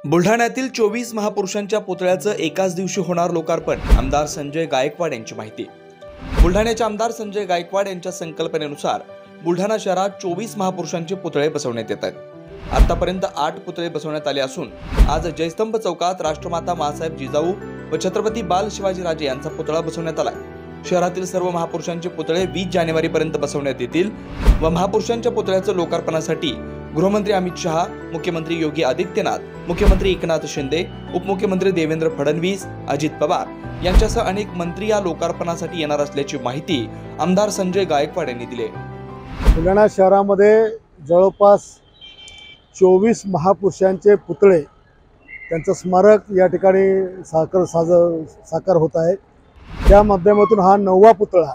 बुलढाण्यातील 24 महापुरुषांच्या पुतळ्याचं एकाच दिवशी होणार लोकार्पण। आमदार संजय गायकवाड यांची माहिती। बुलढाण्याचे आमदार संजय गायकवाड यांच्या संकल्पनेनुसार बुलढाणा शहरात 24 महापुरुषांचे पुतळे बसवण्यात येत आहेत। आतापर्यंत 8 पुतळे बसवण्यात आले असून आज जयस्तंभ चौकात राष्ट्रमाता माँसाहेब जिजाऊ व छत्रपती बाल शिवाजीराजे यांचा पुतळा बसवण्यात आला। शहरातील सर्व महापुरुषांचे पुतळे 20 जानेवारीपर्यंत बसवण्यात येतील व महापुरुषांच्या पुतळ्याचं लोकार्पणासाठी गृहमंत्री अमित शहा, मुख्यमंत्री योगी आदित्यनाथ, मुख्यमंत्री एकनाथ शिंदे, उपमुख्यमंत्री देवेंद्र फडणवीस, अजित पवार यांच्यासह अनेक मंत्री या लोकार्पणासाठी येणार असल्याची माहिती आमदार संजय गायकवाड यांनी दिली। बुलढाणा शहरामध्ये जवळपास 24 महापुरुषांचे पुतळे त्यांचं स्मारक या ठिकाणी साकार होत आहे। त्या माध्यमातून हा 9वा पुतळा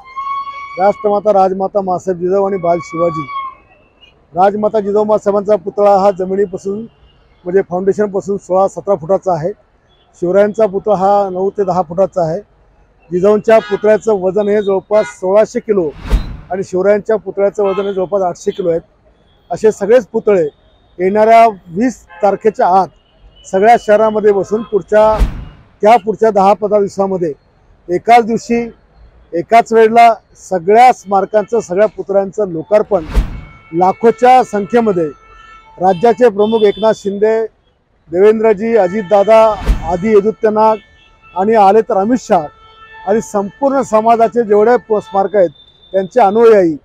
राष्ट्रमाता राजमाता माँसाहेब जिजाऊ आणि बाल शिवाजी। राजमाता जिजाऊ माँसाहेबांचा पुतळा हा जमिनीपासून म्हणजे फाउंडेशनपासून 16-17 फुटाचा आहे। शिवरायांचा पुतळा हा 9 ते 10 फुटाचा आहे। जिजाऊंच्या पुतळ्याचं वजन हे जवळपास 1600 किलो आणि शिवरायांच्या पुतळ्याचं वजन हे जवळपास 800 किलो आहेत। असे सगळेच पुतळे येणाऱ्या 20 तारखेच्या आत सगळ्या शहरामध्ये बसून पुढच्या 10-15 दिवसामध्ये एकाच दिवशी एकाच वेळेला सगळ्या स्मारकांचं सगळ्या पुतळ्यांचं लोकार्पण लाखोच्या संख्येमध्ये राज्याचे प्रमुख एकनाथ शिंदे, देवेंद्रजी, अजितदादा, आदी आदित्यनाथ आणि आले तर अमित शहा आणि संपूर्ण समाजाचे जेवढे स्मारक आहेत त्यांचे अनुयायी,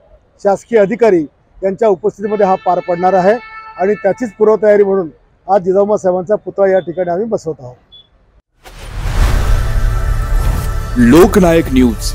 शासकीय अधिकारी यांच्या उपस्थितीमध्ये हा पार पडणार आहे आणि त्याचीच पूर्वतयारी म्हणून आज जिजाऊ साहेबांचा पुतळा या ठिकाणी आम्ही बसवत आहोत। लोकनायक न्यूज।